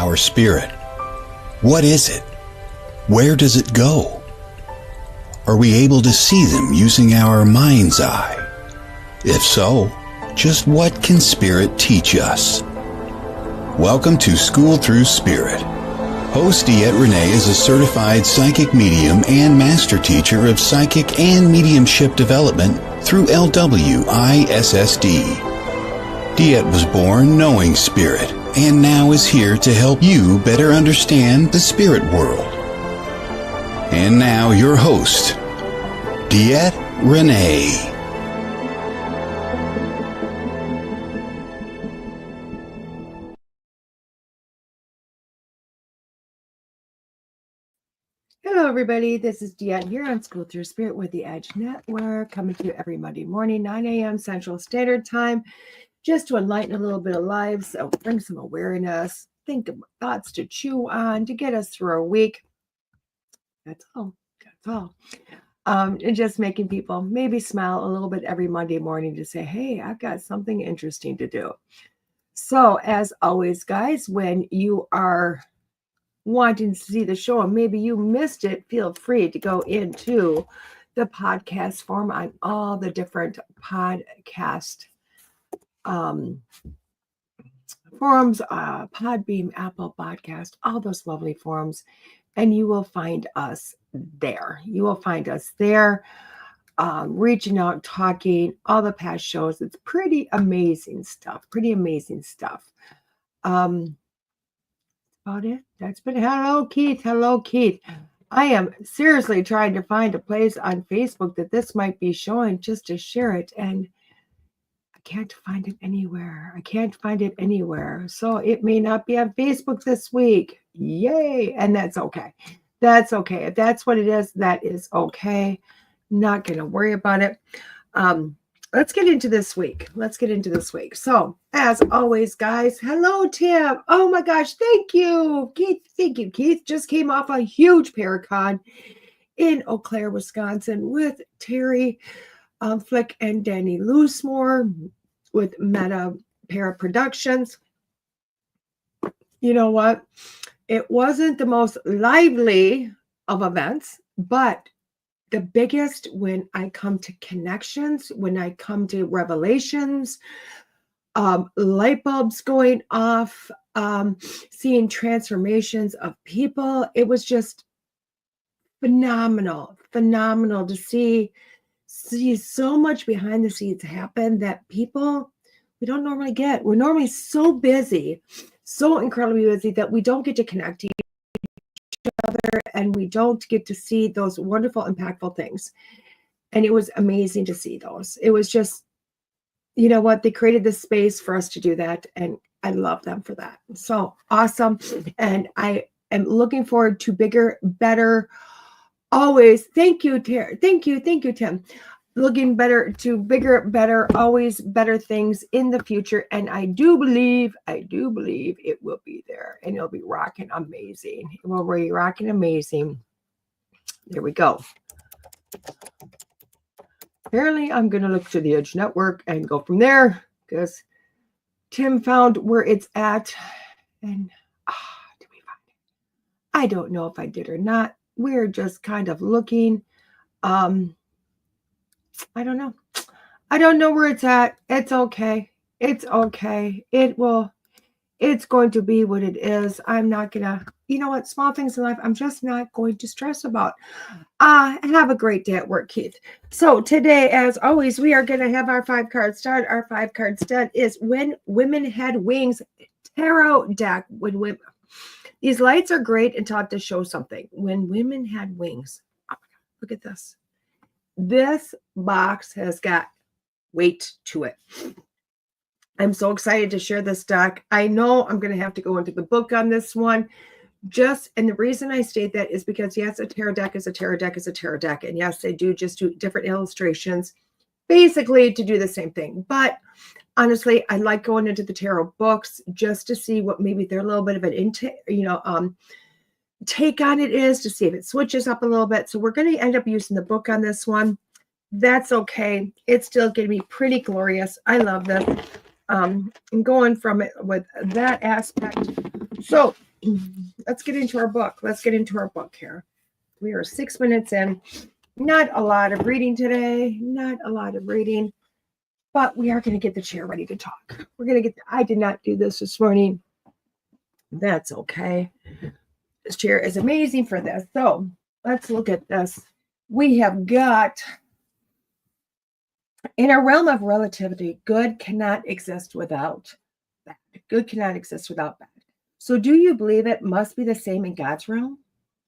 our spirit? What is it? Where does it go? Are we able to see them using our mind's eye? If so, just what can spirit teach us? Welcome to School Through Spirit. Host DeEtte Renee is a certified psychic medium and master teacher of psychic and mediumship development through LWISSD. DeEtte was born knowing spirit and now is here to help you better understand the spirit world. And now your host, DeEtte Renee. Hello, everybody. This is DeEtte here on School Through Spirit with the Edge Network, coming to you every Monday morning, 9 a.m. Central Standard Time, just to enlighten a little bit of life, so bring some awareness, think of thoughts to chew on, to get us through our week. That's all. That's all. And just making people maybe smile a little bit every Monday morning to say, hey, I've got something interesting to do. So, as always, guys, when you are wanting to see the show and maybe you missed it, feel free to go into the podcast form on all the different podcast forums, Podbeam, Apple Podcast, all those lovely forums, and you will find us there. You will find us there, reaching out, talking, all the past shows. It's pretty amazing stuff. About it. That's been hello, Keith. Hello, Keith. I am seriously trying to find a place on Facebook that this might be showing just to share it, and I can't find it anywhere. So it may not be on Facebook this week. Yay! And that's okay. That's okay. If that's what it is, that is okay. Not going to worry about it. Let's get into this week. So, as always, guys, hello, Tim. Oh my gosh, thank you. Keith just came off a huge Paracon in Eau Claire, Wisconsin with Terry Flick and Danny Loosemore with Meta Para Productions. You know what? It wasn't the most lively of events, but the biggest when I come to connections, when I come to revelations, light bulbs going off, seeing transformations of people. It was just phenomenal to see so much behind the scenes happen that people we don't normally get. We're normally so busy, so incredibly busy that we don't get to connect other, and we don't get to see those wonderful, impactful things. And it was amazing to see those. It was just, you know what? They created this space for us to do that, and I love them for that. So awesome. And I am looking forward to bigger, better, always. Thank you, Tim. Looking better to bigger, better, always better things in the future. And I do believe it will be there, and it'll be rocking amazing. It will be rocking amazing. There we go. Apparently, I'm going to look to the Edge Network and go from there because Tim found where it's at. And did we find it? I don't know if I did or not. We're just kind of looking. I don't know. I don't know where it's at. It's okay. It's going to be what it is. I'm not going to, you know what, small things in life, I'm just not going to stress about. Have a great day at work, Keith. So today, as always, we are going to have our 5-card stud. Our 5-card stud is When Women Had Wings tarot deck. These lights are great and taught to show something. When Women Had Wings. Oh, look at this. This box has got weight to it. I'm so excited to share this deck. I know I'm going to have to go into the book on this one. And the reason I state that is because, yes, a tarot deck is a tarot deck is a tarot deck. And yes, they do just do different illustrations, basically to do the same thing. But honestly, I like going into the tarot books just to see what maybe they're a little bit of an take on it is, to see if it switches up a little bit. So we're going to end up using the book on this one. That's okay. It's still going to be pretty glorious. I love this. I'm going from it with that aspect. So let's get into our book. Let's get into our book here. We are 6 minutes in. Not a lot of reading today. Not a lot of reading. But we are going to get the chair ready to talk. We're going to get, I did not do this morning. That's okay. This chair is amazing for this. So let's look at this. We have got, in a realm of relativity, good cannot exist without bad. Good cannot exist without bad. So do you believe it must be the same in God's realm?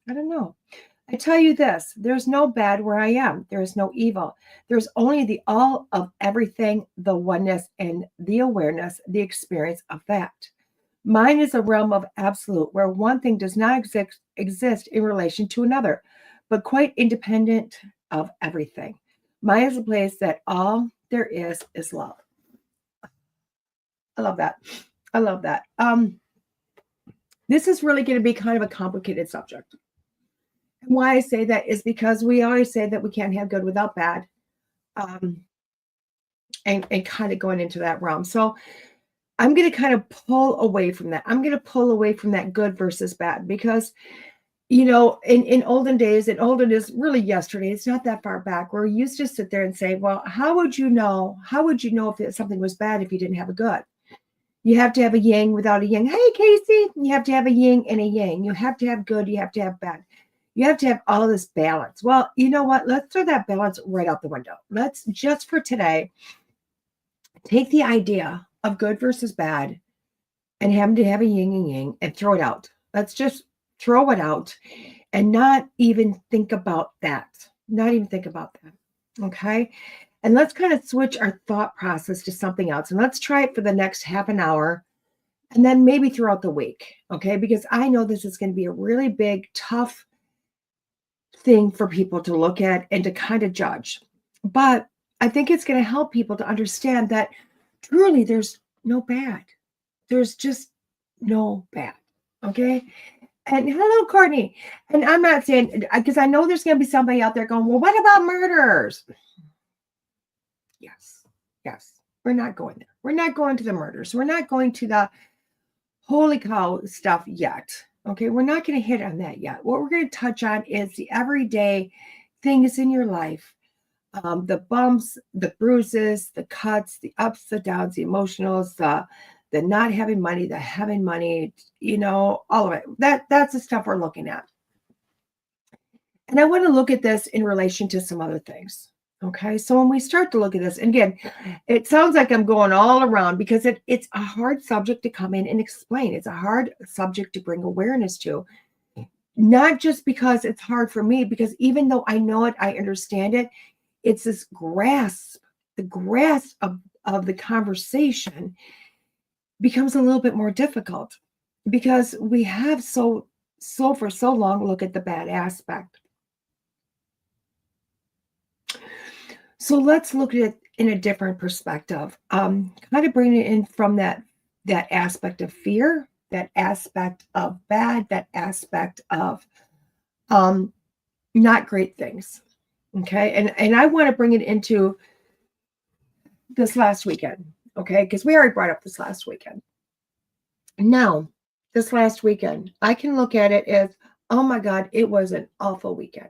I don't know. I tell you this, there's no bad where I am. There is no evil. There's only the all of everything, the oneness, and the awareness, the experience of that. Mine is a realm of absolute where one thing does not exist in relation to another, but quite independent of everything. Mine is a place that all there is love. I love that. I love that. This is really going to be kind of a complicated subject. And why I say that is because we always say that we can't have good without bad, and kind of going into that realm. So I'm going to kind of pull away from that. I'm going to pull away from that good versus bad because, you know, in olden days, and olden is really yesterday, it's not that far back, where we used to sit there and say, well, how would you know if something was bad if you didn't have a good? You have to have a yang without a yang. Hey, Casey, you have to have a yin and a yang. You have to have good. You have to have bad. You have to have all this balance. Well, you know what? Let's throw that balance right out the window. Let's just for today, take the idea of good versus bad and having to have a yin and yang and throw it out. Let's just throw it out and not even think about that. Not even think about that. Okay. And let's kind of switch our thought process to something else. And let's try it for the next half an hour and then maybe throughout the week. Okay. Because I know this is going to be a really big, tough thing for people to look at and to kind of judge. But I think it's going to help people to understand that truly there's no bad. There's just no bad. Okay. And hello, Courtney. And I'm not saying, because I know there's going to be somebody out there going, well, what about murderers? Yes. We're not going there. We're not going to the murders. We're not going to the holy cow stuff yet. Okay, we're not going to hit on that yet. What we're going to touch on is the everyday things in your life, the bumps, the bruises, the cuts, the ups, the downs, the emotionals, the not having money, the having money, you know, all of it. That's the stuff we're looking at. And I want to look at this in relation to some other things. Okay, so when we start to look at this, and again, it sounds like I'm going all around because it's a hard subject to come in and explain. It's a hard subject to bring awareness to, not just because it's hard for me, because even though I know it, I understand it, it's this grasp, the grasp of the conversation becomes a little bit more difficult because we have so for so long look at the bad aspect. So let's look at it in a different perspective. Kind of bring it in from that aspect of fear, that aspect of bad, that aspect of not great things. Okay. And I want to bring it into this last weekend. Okay. Because we already brought up this last weekend. Now, this last weekend, I can look at it as, oh my God, it was an awful weekend.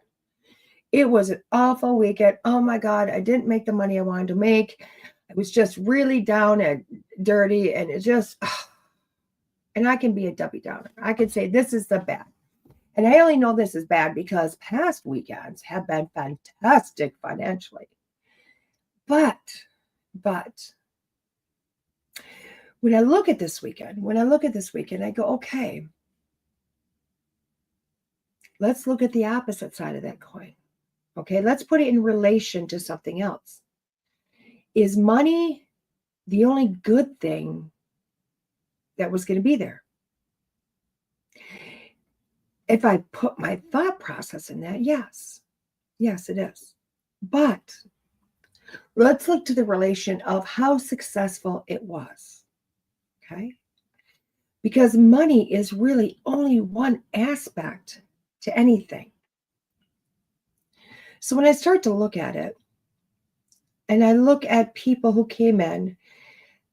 It was an awful weekend. Oh my God, I didn't make the money I wanted to make. I was just really down and dirty, and it just, and I can be a Debbie Downer. I could say this is the bad. And I only know this is bad because past weekends have been fantastic financially. But when I look at this weekend, I go, okay, let's look at the opposite side of that coin. Okay, let's put it in relation to something else. Is money the only good thing that was going to be there? If I put my thought process in that, yes, it is. But let's look to the relation of how successful it was. Okay, because money is really only one aspect to anything. So when I start to look at it, and I look at people who came in,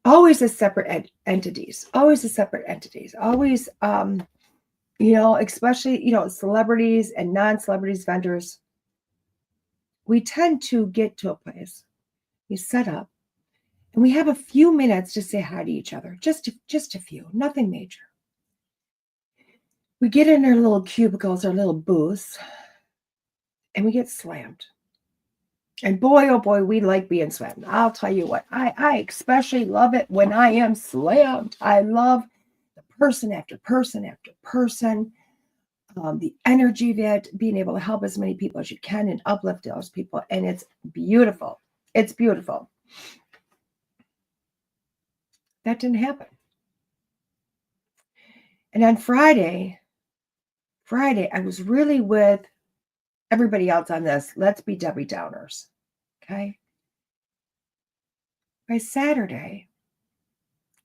always as separate entities, always especially, celebrities and non-celebrities vendors, we tend to get to a place, we set up, and we have a few minutes to say hi to each other, just a few, nothing major. We get in our little cubicles, our little booths, and we get slammed. And boy, oh boy, we like being slammed. I'll tell you what, I especially love it when I am slammed. I love the person after person after person, the energy of it, being able to help as many people as you can and uplift those people. And it's beautiful. It's beautiful. That didn't happen. And on Friday, I was really with everybody else on this. Let's be Debbie Downers. Okay. By Saturday,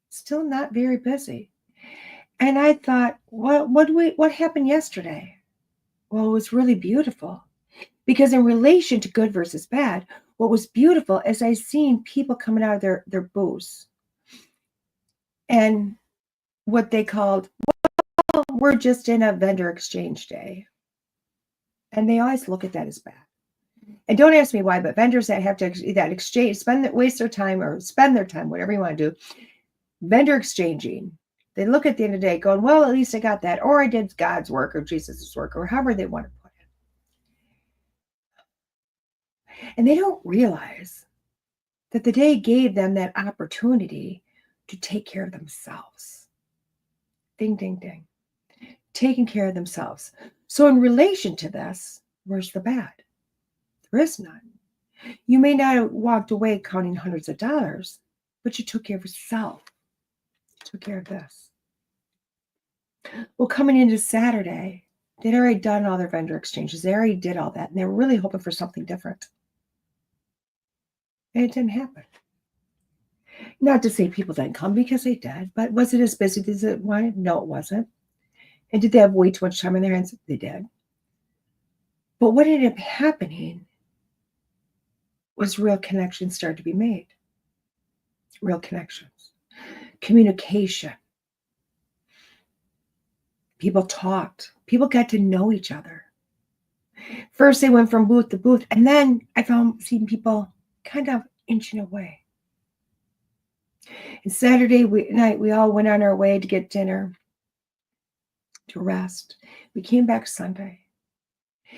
still not very busy. And I thought, what happened yesterday? Well, it was really beautiful. Because in relation to good versus bad, what was beautiful is I seen people coming out of their booths and what they called, well, we're just in a vendor exchange day. And they always look at that as bad. And don't ask me why, but vendors that have to exchange, waste their time or spend their time, whatever you want to do, vendor exchanging, they look at the end of the day going, well, at least I got that, or I did God's work or Jesus' work, or however they want to put it. And they don't realize that the day gave them that opportunity to take care of themselves. Ding, ding, ding. Taking care of themselves. So in relation to this, where's the bad? There is none. You may not have walked away counting hundreds of dollars, but you took care of yourself. Took care of this. Well, coming into Saturday, they'd already done all their vendor exchanges. They already did all that, and they were really hoping for something different. And it didn't happen. Not to say people didn't come, because they did, but was it as busy as it wanted? No, it wasn't. And did they have way too much time on their hands? They did. But what ended up happening was real connections started to be made. Real connections. Communication. People talked. People got to know each other. First, they went from booth to booth, and then I found seeing people kind of inching away. And Saturday night, we all went on our way to get dinner, to rest. We came back Sunday.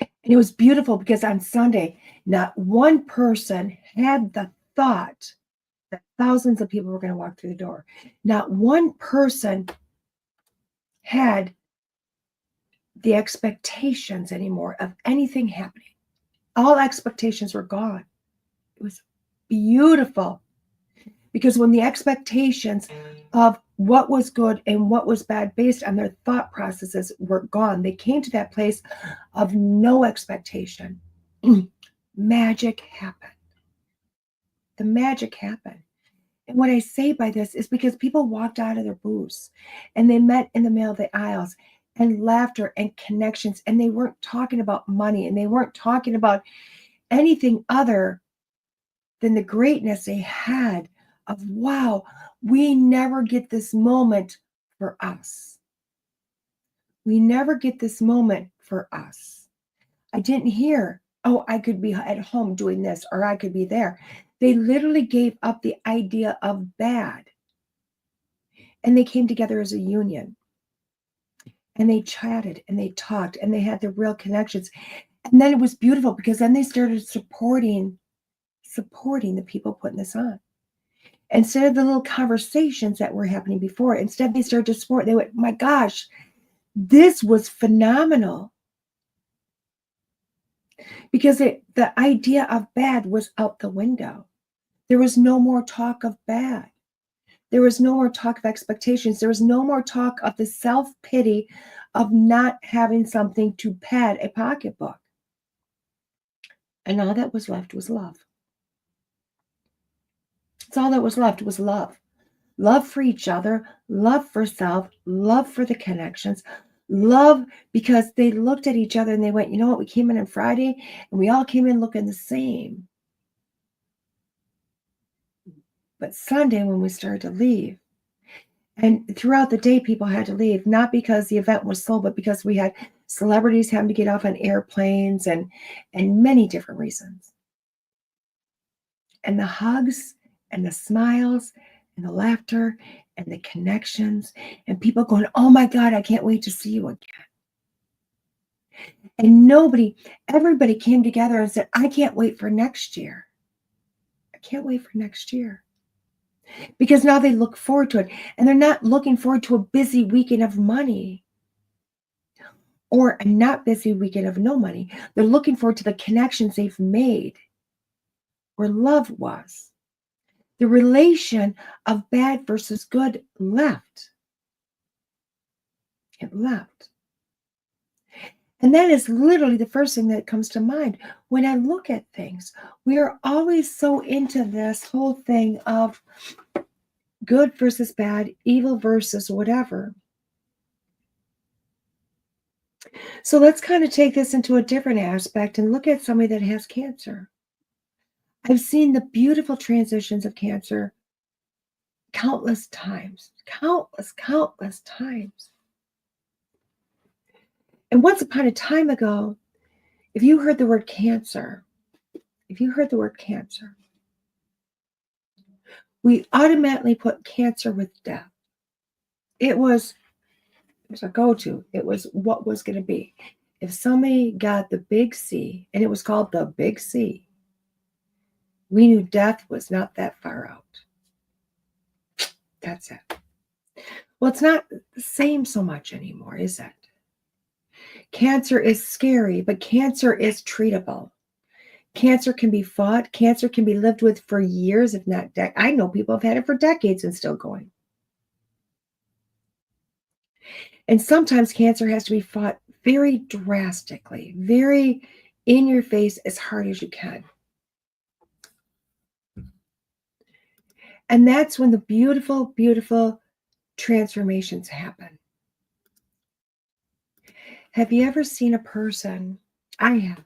And it was beautiful because on Sunday, not one person had the thought that thousands of people were going to walk through the door. Not one person had the expectations anymore of anything happening. All expectations were gone. It was beautiful. Because when the expectations of what was good and what was bad based on their thought processes were gone, they came to that place of no expectation. Magic happened. The magic happened. And what I say by this is because people walked out of their booths and they met in the middle of the aisles, and laughter and connections, and they weren't talking about money, and they weren't talking about anything other than the greatness they had of, wow, we never get this moment for us. We never get this moment for us. I didn't hear, oh, I could be at home doing this, or I could be there. They literally gave up the idea of bad. And they came together as a union. And they chatted and they talked and they had the real connections. And then it was beautiful because then they started supporting the people putting this on. Instead of the little conversations that were happening before, instead they started to support. They went, my gosh, this was phenomenal. Because the idea of bad was out the window. There was no more talk of bad. There was no more talk of expectations. There was no more talk of the self-pity of not having something to pad a pocketbook. And all that was left was love. That's all that was left was love. Love for each other, love for self, love for the connections, love because they looked at each other and they went, you know what, we came in on Friday and we all came in looking the same. But Sunday when we started to leave, And throughout the day, people had to leave, not because the event was sold, but because we had celebrities having to get off on airplanes and many different reasons. And the hugs and the smiles and the laughter and the connections and people going, oh my God, I can't wait to see you again. And everybody came together and said, I can't wait for next year. I can't wait for next year. Because now they look forward to it. And they're not looking forward to a busy weekend of money or a not busy weekend of no money. They're looking forward to the connections they've made where love was. The relation of bad versus good left. It left. And that is literally the first thing that comes to mind when I look at things. We are always so into this whole thing of good versus bad, evil versus whatever. So let's kind of take this into a different aspect and look at somebody that has cancer. I've seen the beautiful transitions of cancer countless times, countless times. And once upon a time ago, if you heard the word cancer, we automatically put cancer with death. It was a go-to. It was what was going to be. If somebody got the big C, and it was called the big C, we knew death was not that far out. That's it. Well, it's not the same so much anymore, is it? Cancer is scary, but cancer is treatable. Cancer can be fought. Cancer can be lived with for years, if not decades. I know people have had it for decades and still going. And sometimes cancer has to be fought very drastically, very in your face, as hard as you can. And that's when the beautiful, beautiful transformations happen. Have you ever seen a person, I have,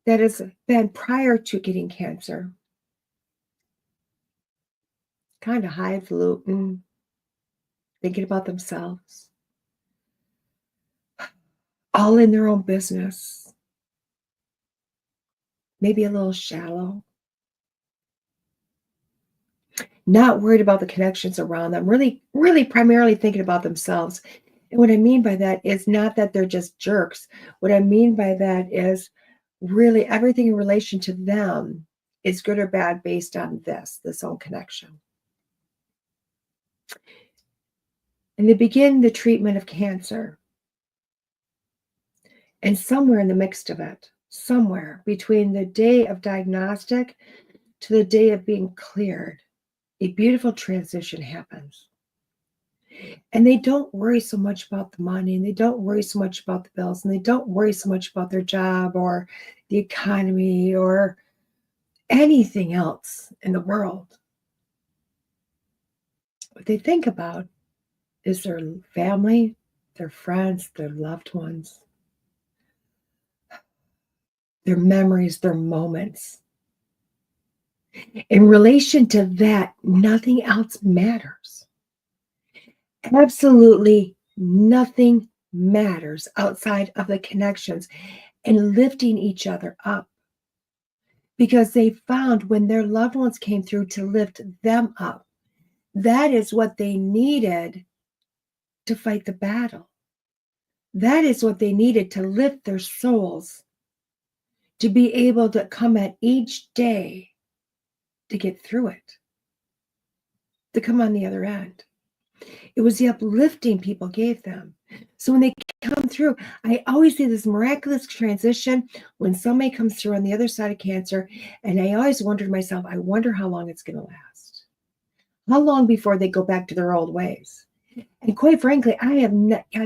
that has been prior to getting cancer, kind of highfalutin, thinking about themselves, all in their own business, maybe a little shallow, not worried about the connections around them, really, really primarily thinking about themselves. And what I mean by that is not that they're just jerks. What I mean by that is really everything in relation to them is good or bad based on this own connection. And they begin the treatment of cancer. And somewhere in the midst of it, somewhere between the day of diagnostic to the day of being cleared, a beautiful transition happens. And they don't worry so much about the money, and they don't worry so much about the bills, and they don't worry so much about their job or the economy or anything else in the world. What they think about is their family, their friends, their loved ones, their memories, their moments. In relation to that, nothing else matters. Absolutely nothing matters outside of the connections and lifting each other up. Because they found when their loved ones came through to lift them up, that is what they needed to fight the battle. That is what they needed to lift their souls, to be able to come at each day to get through it, to come on the other end. It was the uplifting people gave them. So when they come through, I always see this miraculous transition when somebody comes through on the other side of cancer. And I always wonder to myself, I wonder how long it's going to last. How long before they go back to their old ways? And quite frankly, I have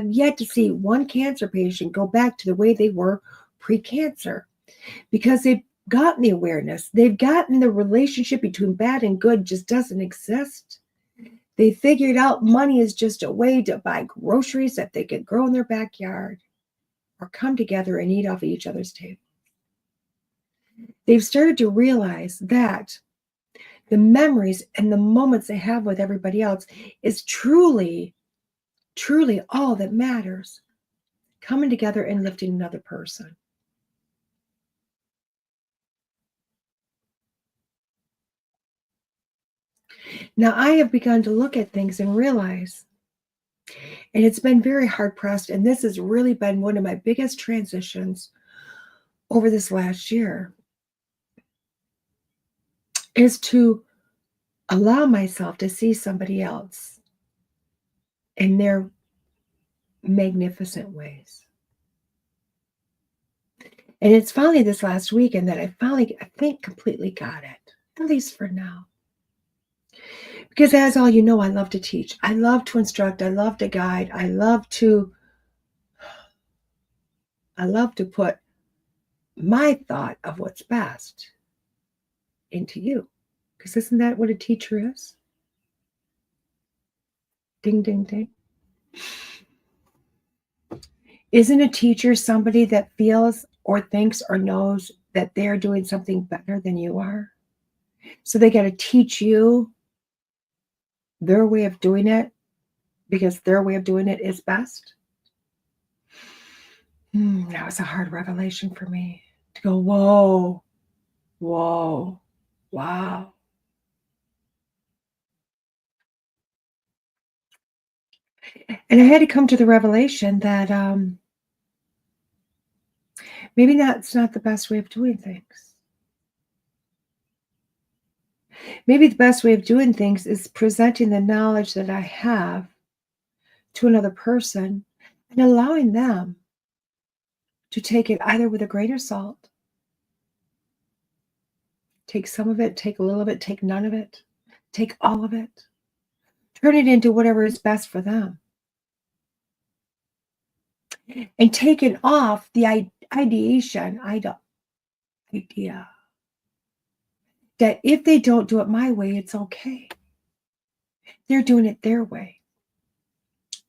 yet to see one cancer patient go back to the way they were pre-cancer, because they've gotten the awareness. They've gotten the relationship between bad and good just doesn't exist. They figured out money is just a way to buy groceries that they could grow in their backyard or come together and eat off of each other's table. They've started to realize that the memories and the moments they have with everybody else is truly, truly all that matters. Coming together and lifting another person. Now, I have begun to look at things and realize, and it's been very hard pressed, and this has really been one of my biggest transitions over this last year, is to allow myself to see somebody else in their magnificent ways. And it's finally this last weekend that I think, completely got it, at least for now. Because as all you know, I love to teach. I love to instruct. I love to guide. I love to put my thought of what's best into you. Because isn't that what a teacher is? Ding, ding, ding. Isn't a teacher somebody that feels or thinks or knows that they're doing something better than you are? So they got to teach you their way of doing it because their way of doing it is best? That was a hard revelation for me to go, whoa, whoa, wow. And I had to come to the revelation that maybe that's not the best way of doing things. Maybe the best way of doing things is presenting the knowledge that I have to another person and allowing them to take it either with a grain of salt, take some of it, take a little of it, take none of it, take all of it, turn it into whatever is best for them. And taking off the idea that if they don't do it my way, it's okay. They're doing it their way.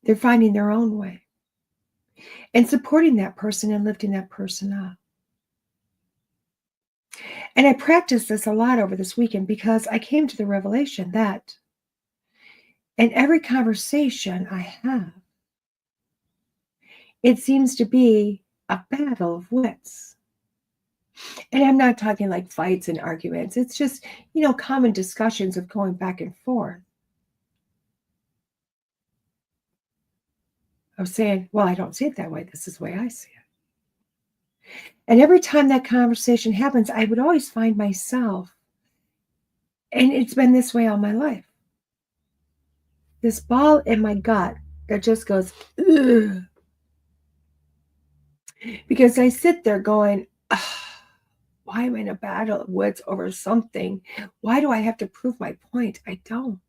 They're finding their own way. And supporting that person and lifting that person up. And I practiced this a lot over this weekend because I came to the revelation that in every conversation I have, it seems to be a battle of wits. And I'm not talking like fights and arguments. It's just, common discussions of going back and forth. Of saying, well, I don't see it that way. This is the way I see it. And every time that conversation happens, I would always find myself, and it's been this way all my life, this ball in my gut that just goes, ugh. Because I sit there going, why am I in a battle of wits over something? Why do I have to prove my point? I don't.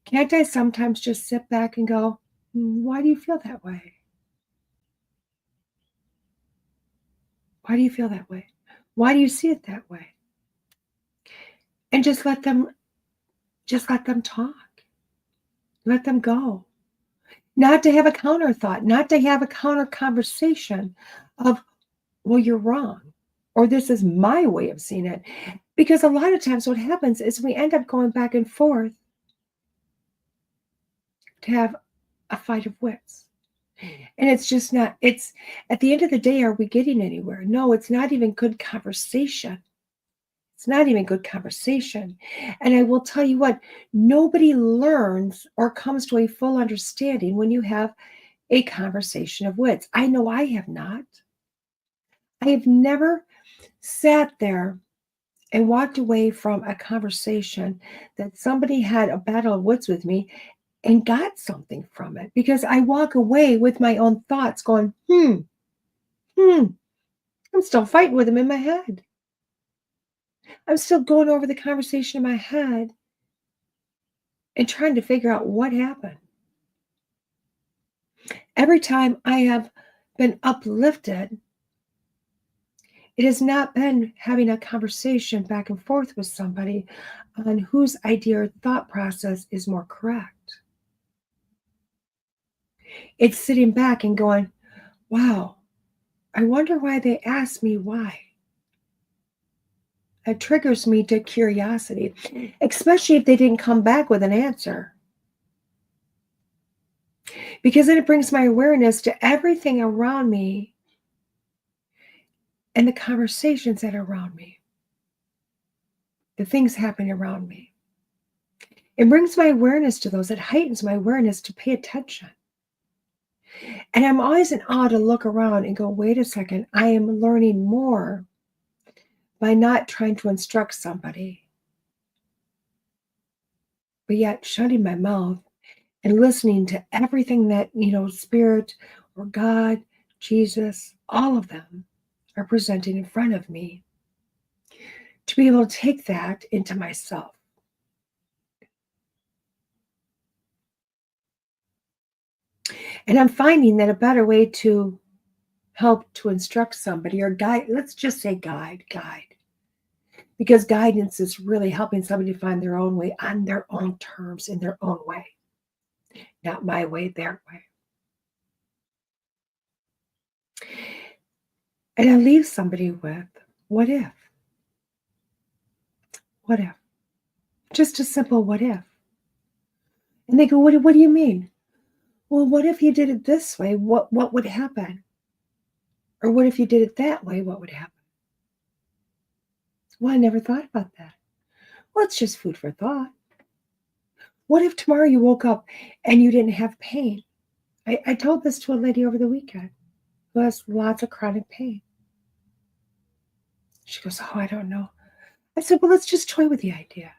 Can't I sometimes just sit back and go, why do you feel that way? Why do you feel that way? Why do you see it that way? And just let them talk. Let them go. Not to have a counter thought, not to have a counter conversation of, well, you're wrong, or this is my way of seeing it. Because a lot of times what happens is we end up going back and forth to have a fight of wits. And it's just not, it's at the end of the day, are we getting anywhere? No, it's not even good conversation. It's not even good conversation. And I will tell you what, nobody learns or comes to a full understanding when you have a conversation of wits. I know I have not. I have never sat there and walked away from a conversation that somebody had a battle of wits with me and got something from it, because I walk away with my own thoughts going, I'm still fighting with them in my head. I'm still going over the conversation in my head and trying to figure out what happened. Every time I have been uplifted, it has not been having a conversation back and forth with somebody on whose idea or thought process is more correct. It's sitting back and going, wow, I wonder why they asked me why. It triggers me to curiosity, especially if they didn't come back with an answer. Because then it brings my awareness to everything around me and the conversations that are around me, the things happening around me. It brings my awareness to those. It heightens my awareness to pay attention. And I'm always in awe to look around and go, wait a second, I am learning more by not trying to instruct somebody, but yet shutting my mouth and listening to everything that, Spirit or God, Jesus, all of them are presenting in front of me, to be able to take that into myself. And I'm finding that a better way to help to instruct somebody or guide, let's just say guide, because guidance is really helping somebody to find their own way on their own terms, in their own way, not my way, their way. And I leave somebody with, what if? What if? Just a simple what if. And they go, what do you mean? Well, what if you did it this way? What would happen? Or what if you did it that way? What would happen? Well, I never thought about that. Well, it's just food for thought. What if tomorrow you woke up and you didn't have pain? I told this to a lady over the weekend who has lots of chronic pain. She goes, oh, I don't know. I said, well, let's just toy with the idea.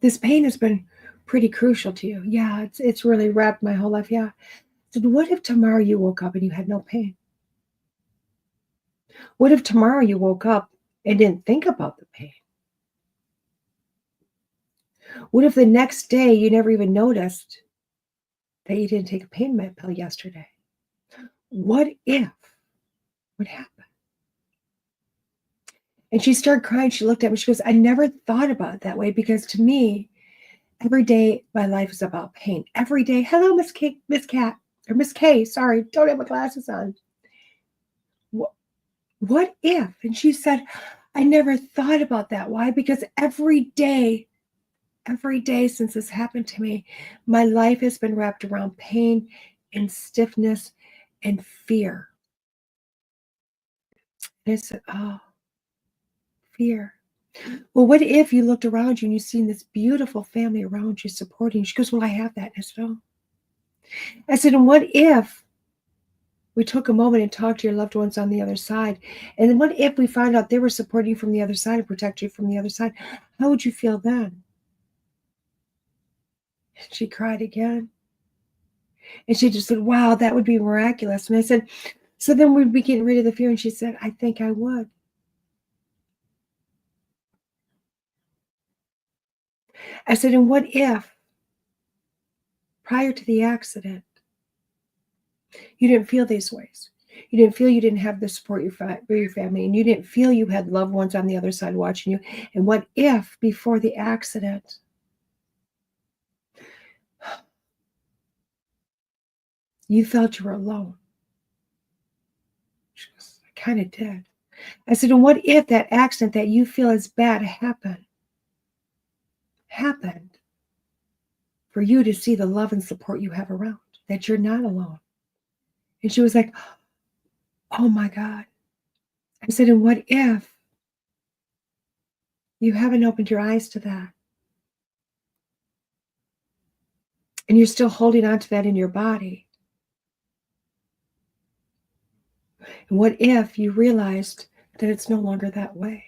This pain has been pretty crucial to you. Yeah, it's really wrapped my whole life. Yeah. I said, what if tomorrow you woke up and you had no pain? What if tomorrow you woke up and didn't think about the pain? What if the next day you never even noticed that you didn't take a pain med pill yesterday? What if would happen? And she started crying. She looked at me. She goes, I never thought about it that way, because to me, every day my life is about pain. Every day. Hello, Miss Cat, or Miss K. Sorry, don't have my glasses on. What if? And she said, I never thought about that. Why? Because every day since this happened to me, my life has been wrapped around pain and stiffness and fear. And I said, oh, fear. Well, what if you looked around you and you seen this beautiful family around you supporting you? She goes, well, I have that. I said, oh. I said, and what if we took a moment and talked to your loved ones on the other side? And then what if we found out they were supporting you from the other side and protect you from the other side? How would you feel then? She cried again. And she just said, wow, that would be miraculous. And I said, so then we'd be getting rid of the fear. And she said, I think I would. I said, and what if prior to the accident, you didn't feel these ways? You didn't feel you didn't have the support for your family, and you didn't feel you had loved ones on the other side watching you. And what if before the accident, you felt you were alone? She goes, I kind of did. I said, and what if that accident that you feel is bad happened for you to see the love and support you have around, that you're not alone? And she was like, oh my God. I said, and what if you haven't opened your eyes to that? And you're still holding on to that in your body? And what if you realized that it's no longer that way?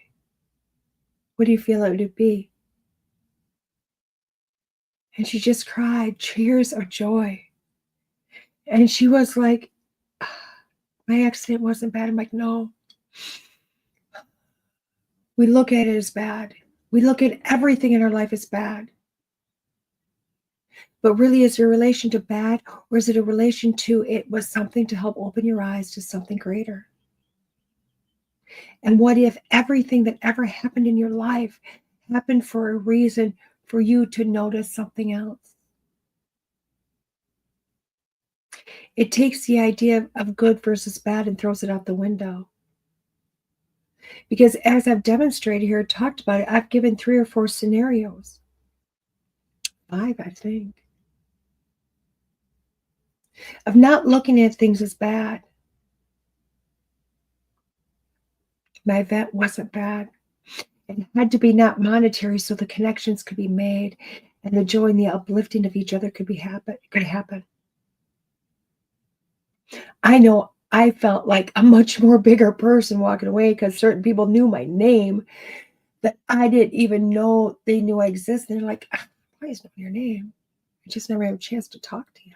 What do you feel it would be? And she just cried tears of joy. And she was like, my accident wasn't bad. I'm like, no. We look at it as bad. We look at everything in our life as bad. But really, is it a relation to bad, or is it a relation to it was something to help open your eyes to something greater? And what if everything that ever happened in your life happened for a reason, for you to notice something else? It takes the idea of good versus bad and throws it out the window. Because as I've demonstrated here, talked about it, I've given 3 or 4 scenarios. 5, I think. Of not looking at things as bad. My event wasn't bad. It had to be not monetary so the connections could be made and the joy and the uplifting of each other could happen. I know I felt like a much more bigger person walking away because certain people knew my name that I didn't even know they knew I existed. They're like, why is not your name? I just never had a chance to talk to you.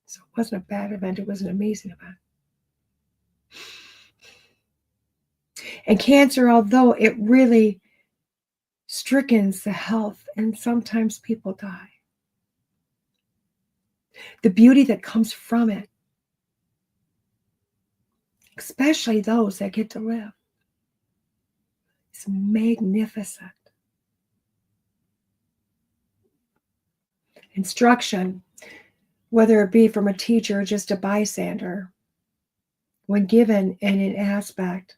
So it wasn't a bad event. It was an amazing event. And cancer, although it really strickens the health, and sometimes people die, the beauty that comes from it, especially those that get to live, is magnificent. Instruction, whether it be from a teacher or just a bystander, when given in an aspect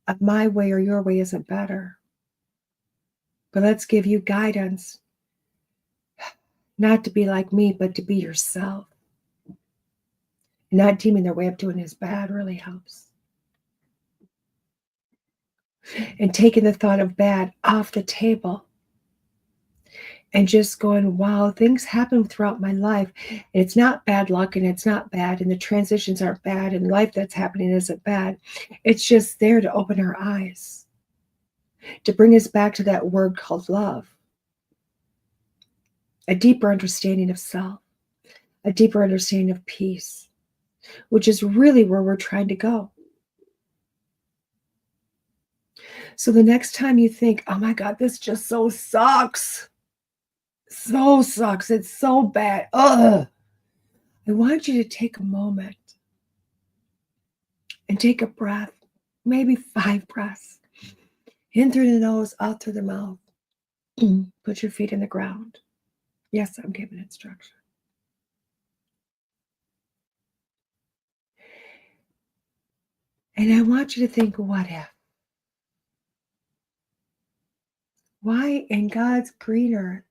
of my way or your way isn't better, but let's give you guidance, not to be like me, but to be yourself. Not deeming their way of doing is bad really helps. And taking the thought of bad off the table and just going, wow, things happen throughout my life. And it's not bad luck and it's not bad and the transitions aren't bad and life that's happening isn't bad. It's just there to open our eyes, to bring us back to that word called love. A deeper understanding of self, a deeper understanding of peace, which is really where we're trying to go. So the next time you think, oh my God, this just so sucks. So sucks. It's so bad. Ugh. I want you to take a moment and take a breath, maybe 5 breaths. In through the nose, out through the mouth. Put your feet in the ground. Yes, I'm giving instruction. And I want you to think, what if? Why in God's green earth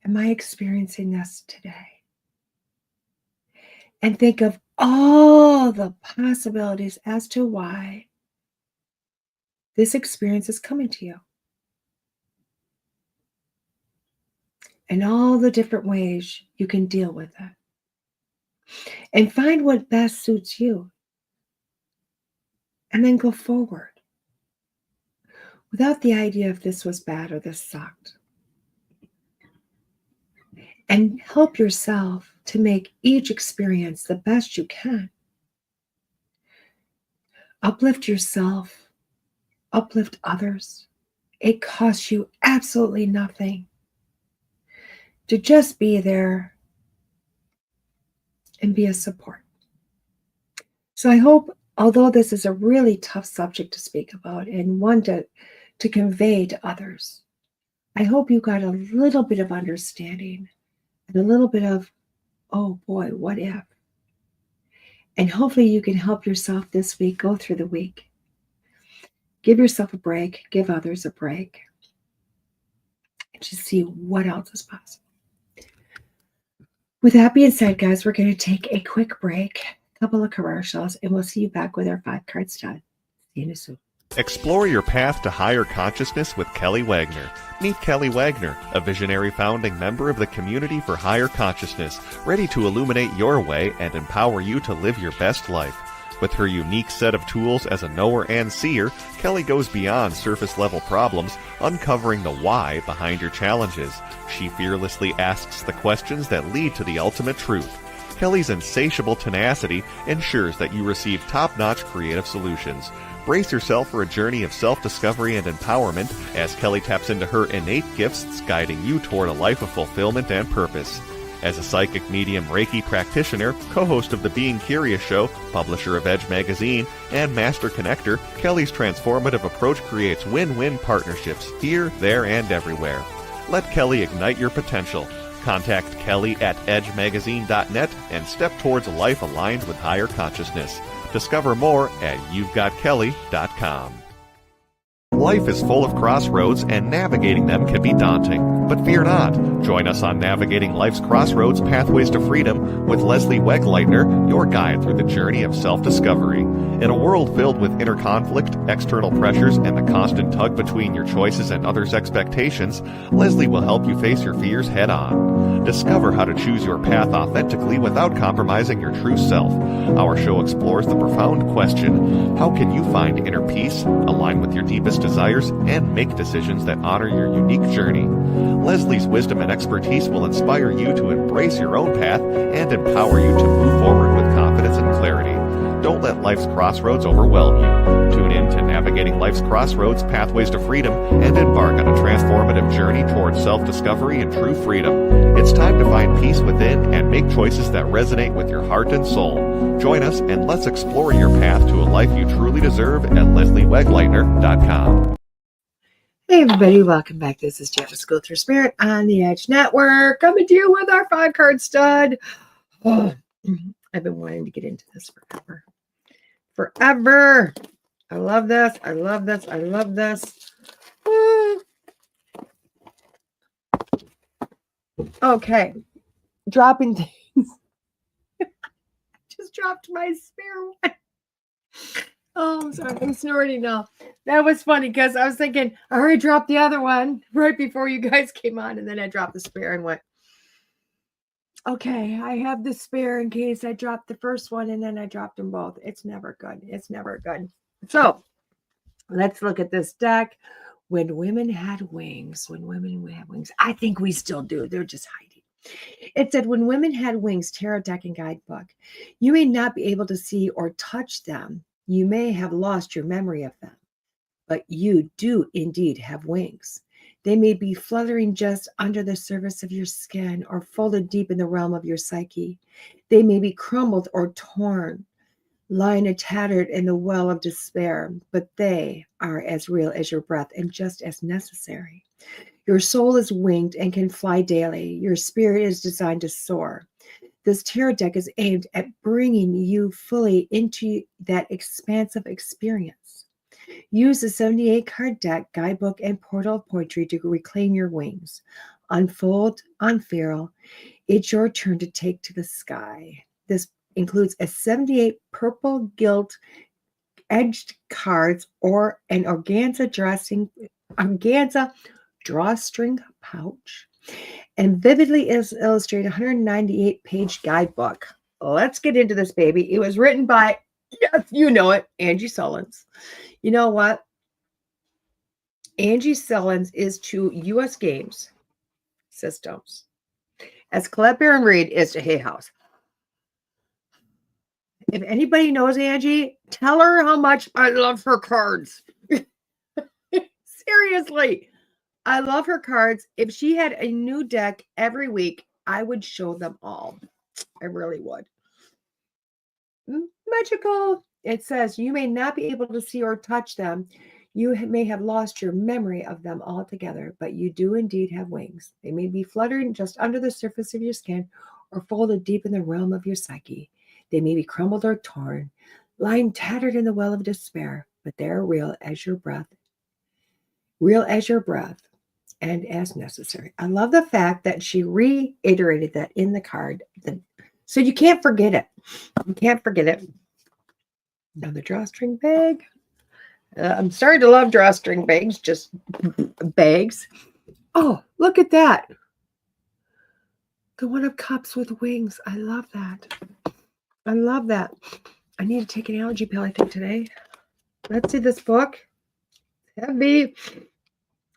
am I experiencing this today? And think of all the possibilities as to why this experience is coming to you. And all the different ways you can deal with it. And find what best suits you. And then go forward. Without the idea if this was bad or this sucked. And help yourself to make each experience the best you can. Uplift yourself. Uplift others. It costs you absolutely nothing to just be there and be a support. So I hope, although this is a really tough subject to speak about and one to convey to others, I hope you got a little bit of understanding and a little bit of, oh boy, what if? And hopefully you can help yourself this week, go through the week. Give yourself a break, give others a break, and just see what else is possible. With that being said, guys, we're going to take a quick break, a couple of commercials, and we'll see you back with our 5 cards done. See you soon. Explore your path to higher consciousness with Kelly Wagner. Meet Kelly Wagner, a visionary founding member of the Community for Higher Consciousness, ready to illuminate your way and empower you to live your best life. With her unique set of tools as a knower and seer, Kelly goes beyond surface-level problems, uncovering the why behind your challenges. She fearlessly asks the questions that lead to the ultimate truth. Kelly's insatiable tenacity ensures that you receive top-notch creative solutions. Brace yourself for a journey of self-discovery and empowerment as Kelly taps into her innate gifts, guiding you toward a life of fulfillment and purpose. As a psychic medium Reiki practitioner, co-host of the Being Curious Show, publisher of Edge Magazine, and master connector, Kelly's transformative approach creates win-win partnerships here, there, and everywhere. Let Kelly ignite your potential. Contact Kelly at edgemagazine.net and step towards a life aligned with higher consciousness. Discover more at you'vegotkelly.com. Life is full of crossroads, and navigating them can be daunting. But fear not. Join us on Navigating Life's Crossroads Pathways to Freedom with Leslie Wegleitner, your guide through the journey of self-discovery. In a world filled with inner conflict, external pressures, and the constant tug between your choices and others' expectations, Leslie will help you face your fears head-on. Discover how to choose your path authentically without compromising your true self. Our show explores the profound question, how can you find inner peace, align with your deepest desires, and make decisions that honor your unique journey? Leslie's wisdom and expertise will inspire you to embrace your own path and empower you to move forward with confidence and clarity. Don't let life's crossroads overwhelm you. Tune in to Navigating Life's Crossroads Pathways to Freedom and embark on a transformative journey towards self-discovery and true freedom. It's time to find peace within and make choices that resonate with your heart and soul. Join us and let's explore your path to a life you truly deserve at lesliewegleitner.com. Hey everybody, welcome back. This is DeEtte School Through Spirit on the Edge Network, coming to you with our 5-card stud. Oh, I've been wanting to get into this forever. Forever. I love this. I love this. I love this. Okay. Dropping things. Just dropped my spare one. Oh, I'm sorry. I'm snorting now. That was funny because I was thinking, I already dropped the other one right before you guys came on, and then I dropped the spare and went, okay, I have the spare in case I dropped the first one and then I dropped them both. It's never good. It's never good. So let's look at this deck. When women had wings, when women had wings, I think we still do. They're just hiding. It said, when women had wings, tarot deck and guidebook. You may not be able to see or touch them. You may have lost your memory of them, but you do indeed have wings. They may be fluttering just under the surface of your skin or folded deep in the realm of your psyche. They may be crumbled or torn, lying and tattered in the well of despair, but they are as real as your breath and just as necessary. Your soul is winged and can fly daily. Your spirit is designed to soar. This tarot deck is aimed at bringing you fully into that expansive experience. Use the 78-card deck, guidebook, and portal of poetry to reclaim your wings. Unfold, unfurl. It's your turn to take to the sky. This includes a 78 purple gilt edged cards or an organza drawstring pouch, and vividly illustrated 198-page guidebook. Let's get into this, baby. It was written by, yes, you know it, Angi Sullins. You know what? Angi Sullins is to U.S. Games Systems as Colette Baron Reed is to Hay House. If anybody knows Angi, tell her how much I love her cards. Seriously, I love her cards. If she had a new deck every week, I would show them all. I really would. Magical. It says, you may not be able to see or touch them. You may have lost your memory of them altogether, but you do indeed have wings. They may be fluttering just under the surface of your skin or folded deep in the realm of your psyche. They may be crumbled or torn, lying tattered in the well of despair, but they are real as your breath. Real as your breath and as necessary. I love the fact that she reiterated that in the card. So you can't forget it. You can't forget it. Now the drawstring bag. I'm starting to love drawstring bags, just bags. Oh, look at that. The one of cups with wings. I love that. I love that. I need to take an allergy pill, I think, today. Let's see this book. Heavy.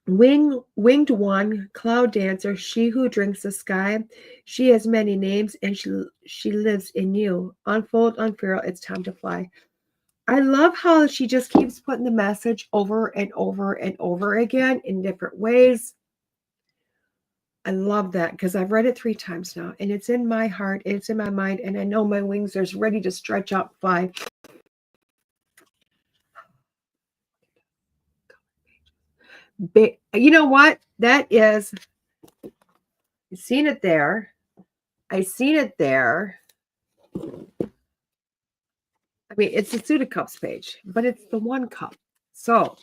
Winged one, cloud dancer, she who drinks the sky. She has many names, and she lives in you. Unfold, unfurl, it's time to fly. I love how she just keeps putting the message over and over and over again in different ways. I love that because I've read it 3 times now, and it's in my heart, it's in my mind, and I know my wings are ready to stretch out, fly. You know what? That is, I've seen it there. I seen it there. I mean, it's the suit of cups page, but it's the one cup. So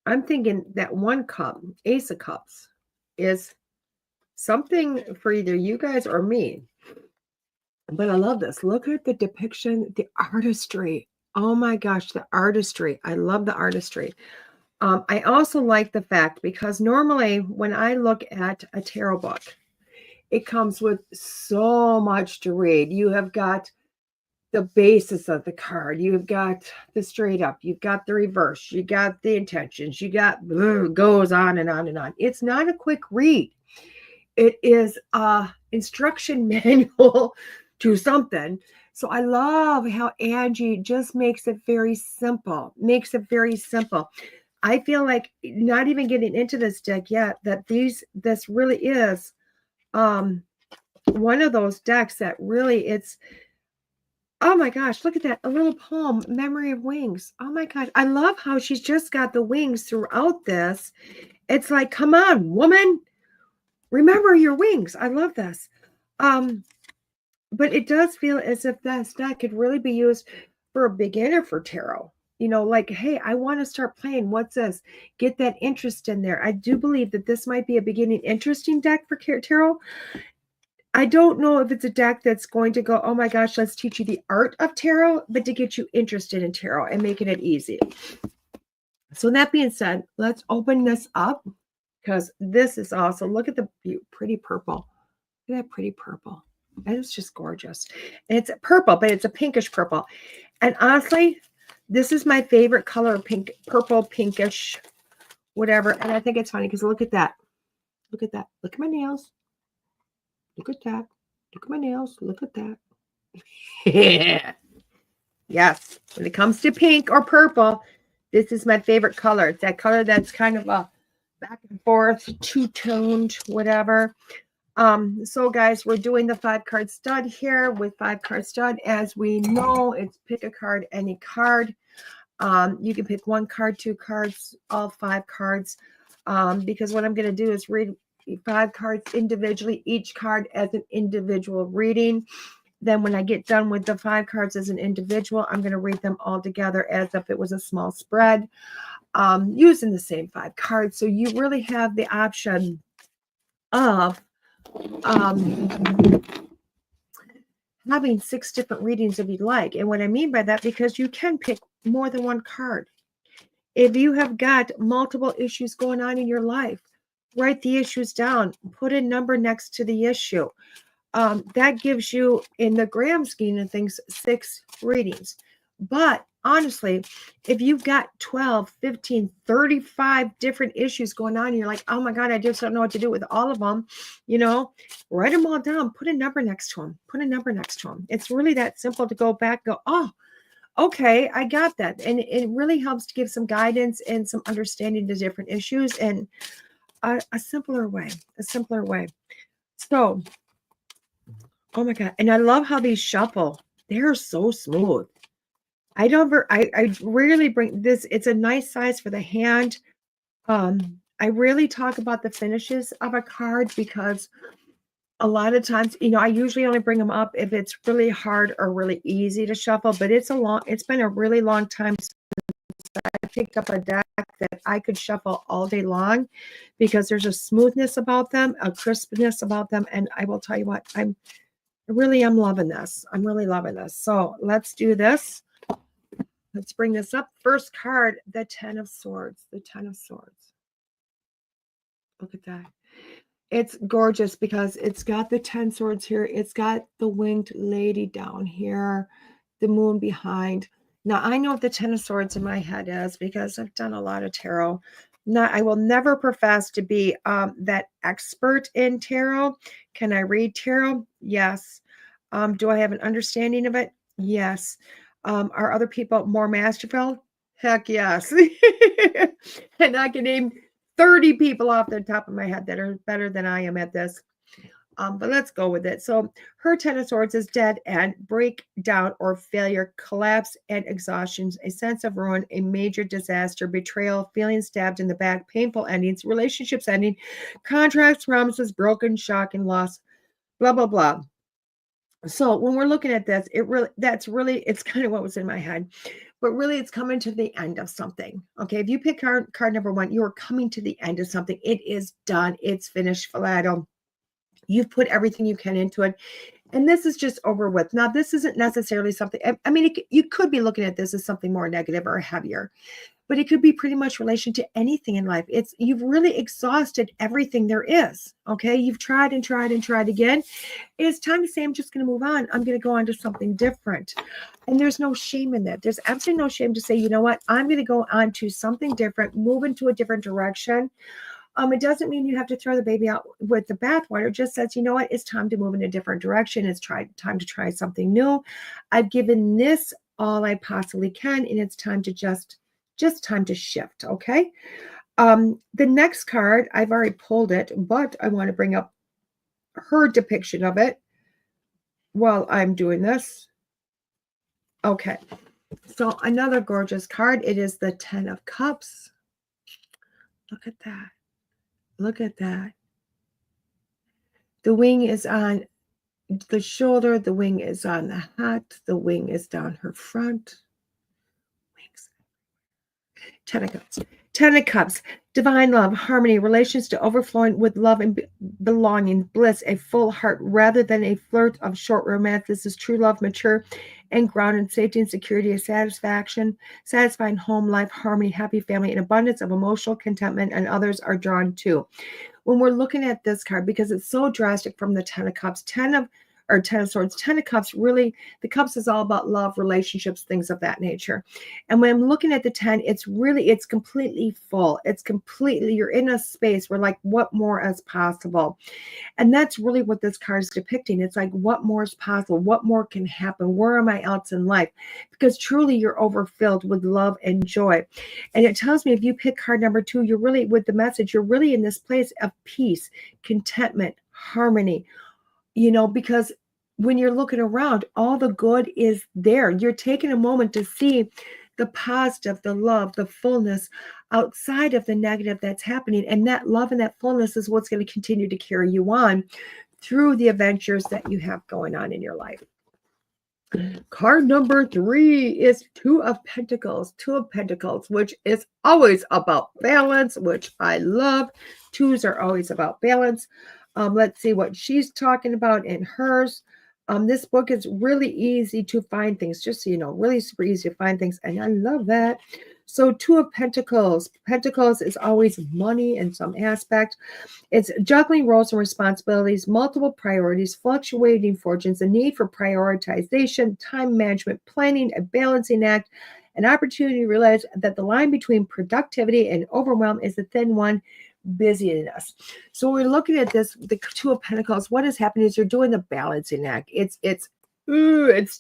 I'm thinking that one cup, ace of cups, is something for either you guys or me. But I love this. Look at the depiction, the artistry. Oh my gosh, the artistry. I love the artistry. I also like the fact, because normally when I look at a tarot book, it comes with so much to read. You have got the basis of the card. You've got the straight up. You've got the reverse. You got the intentions. You got goes on and on and on. It's not a quick read. It is a instruction manual to something. So I love how Angie just makes it very simple. Makes it very simple. I feel like, not even getting into this deck yet, that this really is one of those decks that really, it's, oh my gosh, look at that. A little poem, Memory of Wings. Oh my God. I love how she's just got the wings throughout this. It's like, come on, woman, remember your wings. I love this. But it does feel as if this deck could really be used for a beginner for tarot. You know, like, hey, I want to start playing. What's this? Get that interest in there. I do believe that this might be a beginning interesting deck for tarot. I don't know if it's a deck that's going to go, oh my gosh, let's teach you the art of tarot, but to get you interested in tarot and making it easy. So that being said, let's open this up, because this is awesome. Look at the pretty purple. Look at that pretty purple. And it's just gorgeous. And it's purple, but it's a pinkish purple. And honestly, this is my favorite color, pink, purple, pinkish, whatever. And I think it's funny because look at that. Look at that. Look at my nails. Look at that. Look at my nails. Look at that. Yeah. Yes. When it comes to pink or purple, this is my favorite color. It's that color that's kind of a back and forth, two-toned, whatever. So guys, we're doing the 5-card stud here with 5-card stud. As we know, it's pick a card, any card. You can pick 1 card, 2 cards, all 5 cards. Because what I'm going to do is read 5 cards individually, each card as an individual reading. Then when I get done with the 5 cards as an individual, I'm going to read them all together as if it was a small spread, using the same 5 cards. So you really have the option of having 6 different readings if you'd like. And what I mean by that, because you can pick more than 1 card. If you have got multiple issues going on in your life, write the issues down, put a number next to the issue. That gives you, in the grand scheme of things, 6 readings. But honestly, if you've got 12, 15, 35 different issues going on, and you're like, oh my God, I just don't know what to do with all of them, you know, write them all down, put a number next to them, put a number next to them. It's really that simple to go back, go, oh, okay, I got that. And it really helps to give some guidance and some understanding to different issues, and a simpler way, So, oh my God. And I love how these shuffle. They're so smooth. I rarely bring this. It's a nice size for the hand. I rarely talk about the finishes of a card, because a lot of times, you know, I usually only bring them up if it's really hard or really easy to shuffle, but it's been a really long time since I picked up a deck that I could shuffle all day long, because there's a smoothness about them, a crispness about them. And I will tell you what, I really am loving this. I'm really loving this. So let's do this. Let's bring this up. First card, the 10 of Swords. The 10 of Swords. Look at that. It's gorgeous because it's got the 10 swords here. It's got the winged lady down here, the moon behind. Now, I know what the 10 of Swords in my head is, because I've done a lot of tarot. I will never profess to be that expert in tarot. Can I read tarot? Yes. Do I have an understanding of it? Yes. Are other people more masterful? Heck yes. And I can name 30 people off the top of my head that are better than I am at this. But let's go with it. So her 10 of Swords is dead and breakdown or failure, collapse and exhaustion, a sense of ruin, a major disaster, betrayal, feeling stabbed in the back, painful endings, relationships ending, contracts, promises broken, shock and loss, blah, blah, blah. So when we're looking at this, it's kind of what was in my head, but really it's coming to the end of something. Okay. If you pick card number 1, you're coming to the end of something. It is done. It's finished. Philato. You've put everything you can into it. And this is just over with. Now, this isn't necessarily something, I mean, you could be looking at this as something more negative or heavier, but it could be pretty much relation to anything in life. You've really exhausted everything there is. Okay. You've tried and tried and tried again. It's time to say, I'm just going to move on. I'm going to go on to something different. And there's no shame in that. There's absolutely no shame to say, you know what? I'm going to go on to something different, move into a different direction. It doesn't mean you have to throw the baby out with the bathwater. It just says, you know what? It's time to move in a different direction. It's time to try something new. I've given this all I possibly can, and it's time to just time to shift. Okay. The next card, I've already pulled it, but I want to bring up her depiction of it while I'm doing this. Okay. So another gorgeous card. It is the 10 of Cups. Look at that. Look at that. The wing is on the shoulder. The wing is on the hat. The wing is down her front. Wings. 10 of Cups. 10 of Cups. Divine love, harmony, relations to overflowing with love and belonging, bliss, a full heart rather than a flirt of short romance. This is true love, mature and grounded, safety and security, a satisfaction, satisfying home life, harmony, happy family, an abundance of emotional contentment, and others are drawn to. When we're looking at this card, because it's so drastic from the 10 of Cups, 10 of Swords, 10 of Cups, really, the Cups is all about love, relationships, things of that nature. And when I'm looking at the 10, it's completely full. It's completely, you're in a space where like, what more is possible? And that's really what this card is depicting. It's like, what more is possible? What more can happen? Where am I else in life? Because truly you're overfilled with love and joy. And it tells me if you pick card number 2, you're really, with the message, you're really in this place of peace, contentment, harmony, because when you're looking around, all the good is there. You're taking a moment to see the positive, the love, the fullness outside of the negative that's happening. And that love and that fullness is what's going to continue to carry you on through the adventures that you have going on in your life. Card number 3 is 2 of Pentacles. 2 of Pentacles, which is always about balance, which I love. 2s are always about balance. Let's see what she's talking about in hers. This book is really easy to find things, just so you know, really super easy to find things. And I love that. So 2 of Pentacles. Pentacles is always money in some aspect. It's juggling roles and responsibilities, multiple priorities, fluctuating fortunes, the need for prioritization, time management, planning, a balancing act, an opportunity to realize that the line between productivity and overwhelm is a thin one. Busyness. So we're looking at this, the 2 of Pentacles. What is happening is you're doing the balancing act. It's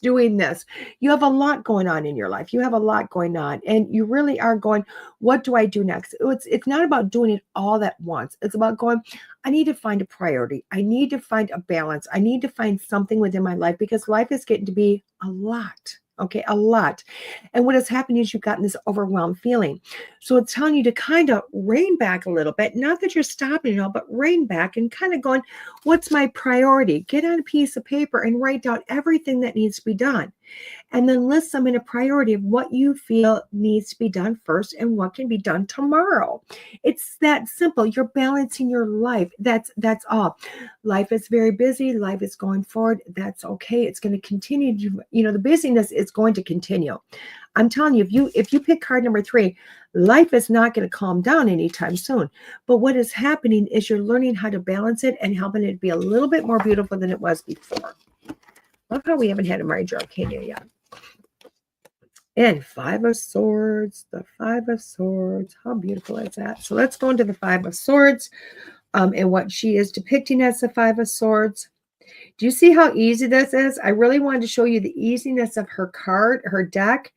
doing this. You have a lot going on in your life. You have a lot going on, and you really are going, what do I do next? It's not about doing it all at once. It's about going, I need to find a priority. I need to find a balance. I need to find something within my life because life is getting to be a lot. Okay, a lot. And what has happened is you've gotten this overwhelmed feeling. So it's telling you to kind of rein back a little bit. Not that you're stopping it all, but rein back and kind of going, what's my priority? Get on a piece of paper and write down everything that needs to be done. And then list them in a priority of what you feel needs to be done first and what can be done tomorrow. It's that simple. You're balancing your life. That's all. Life is very busy. Life is going forward. That's okay. It's going to continue. The busyness is going to continue. I'm telling you, if you pick card number 3, life is not going to calm down anytime soon. But what is happening is you're learning how to balance it and helping it be a little bit more beautiful than it was before. Love how we haven't had a Major Arcana yet. And 5 of Swords, the 5 of Swords. How beautiful is that? So let's go into the 5 of Swords and what she is depicting as the 5 of Swords. Do you see how easy this is? I really wanted to show you the easiness of her card, her deck,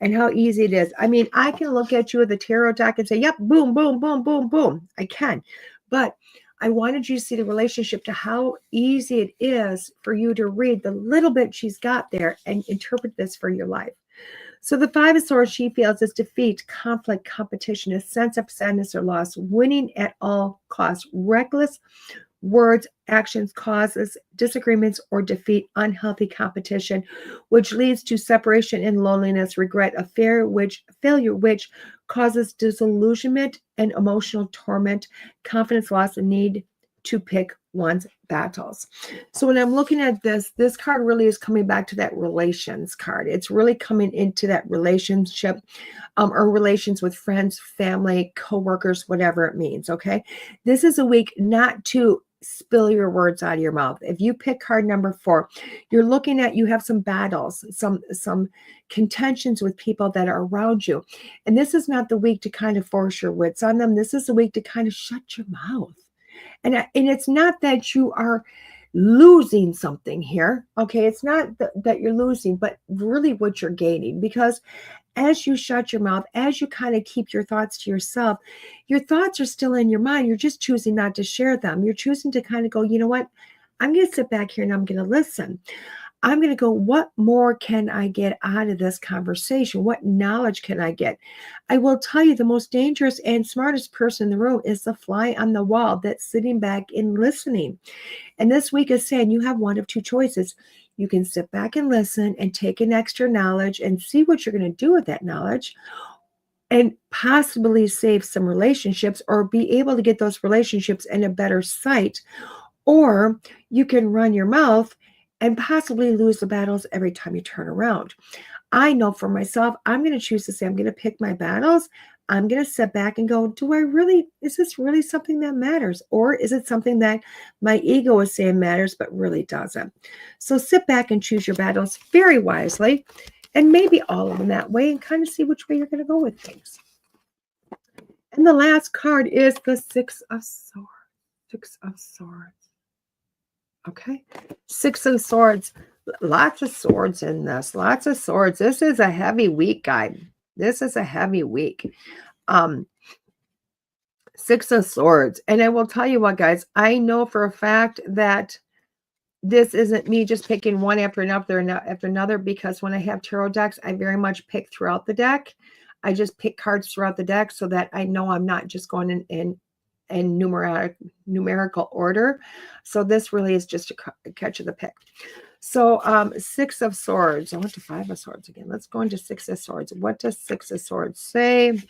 and how easy it is. I mean, I can look at you with a tarot deck and say, yep, boom, boom, boom, boom, boom. I can. But I wanted you to see the relationship to how easy it is for you to read the little bit she's got there and interpret this for your life. So the 5 of Swords, she feels, is defeat, conflict, competition, a sense of sadness or loss, winning at all costs, reckless words, actions, causes disagreements, or defeat unhealthy competition, which leads to separation and loneliness, regret, a failure which causes disillusionment and emotional torment, confidence loss, and need to pick one's battles. So when I'm looking at this card really is coming back to that relations card. It's really coming into that relationship or relations with friends, family, coworkers, whatever it means, okay? This is a week not to spill your words out of your mouth. If you pick card number 4, you're looking at, you have some battles, some contentions with people that are around you. And this is not the week to kind of force your wits on them. This is the week to kind of shut your mouth. And it's not that you are losing something here, okay? It's not that you're losing, but really what you're gaining. Because as you shut your mouth, as you kind of keep your thoughts to yourself, your thoughts are still in your mind. You're just choosing not to share them. You're choosing to kind of go, you know what? I'm going to sit back here and I'm going to listen. I'm going to go, what more can I get out of this conversation? What knowledge can I get? I will tell you, the most dangerous and smartest person in the room is the fly on the wall that's sitting back and listening. And this week is saying you have one of two choices. You can sit back and listen and take in extra knowledge and see what you're going to do with that knowledge and possibly save some relationships or be able to get those relationships in a better sight. Or you can run your mouth and possibly lose the battles every time you turn around. I know for myself, I'm going to choose to say, I'm going to pick my battles. I'm going to sit back and go, is this really something that matters? Or is it something that my ego is saying matters, but really doesn't? So sit back and choose your battles very wisely, and maybe all of them that way, and kind of see which way you're going to go with things. And the last card is the Six of Swords. Six of Swords. Okay. Six of Swords. Lots of swords in this. Lots of swords. This is a heavy week, guys. This is a heavy week. Six of Swords. And I will tell you what, guys, I know for a fact that this isn't me just picking one after another, because when I have tarot decks, I very much pick throughout the deck. I just pick cards throughout the deck so that I know I'm not just going in numerical order. So this really is just a catch of the pick. So Six of Swords. I went to Five of Swords again. Let's go into Six of Swords. What does Six of Swords say?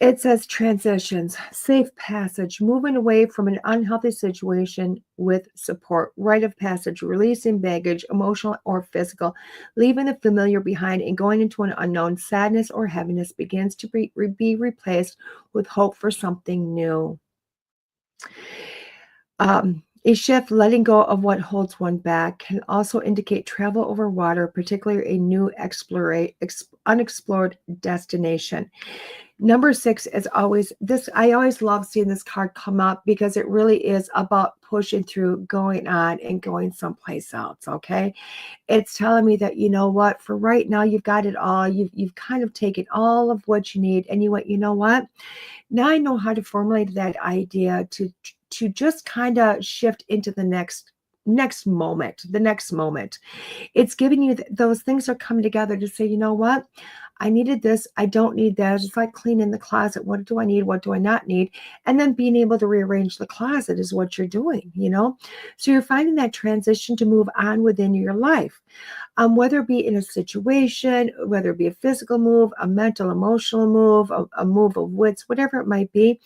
It says transitions, safe passage, moving away from an unhealthy situation with support, rite of passage, releasing baggage, emotional or physical, leaving the familiar behind and going into an unknown. Sadness or heaviness begins to be replaced with hope for something new. A shift, letting go of what holds one back, can also indicate travel over water, particularly a new unexplored destination. Number 6 is always this. I always love seeing this card come up because it really is about pushing through, going on, and going someplace else. Okay. It's telling me that, you know what, for right now, you've got it all. You've kind of taken all of what you need, and you went, you know what? Now I know how to formulate that idea to just kind of shift into the next moment, the next moment. It's giving you those things are coming together to say, you know what? I needed this. I don't need that. It's like cleaning the closet. What do I need? What do I not need? And then being able to rearrange the closet is what you're doing, you know? So you're finding that transition to move on within your life, whether it be in a situation, whether it be a physical move, a mental, emotional move, a move of wits, whatever it might be.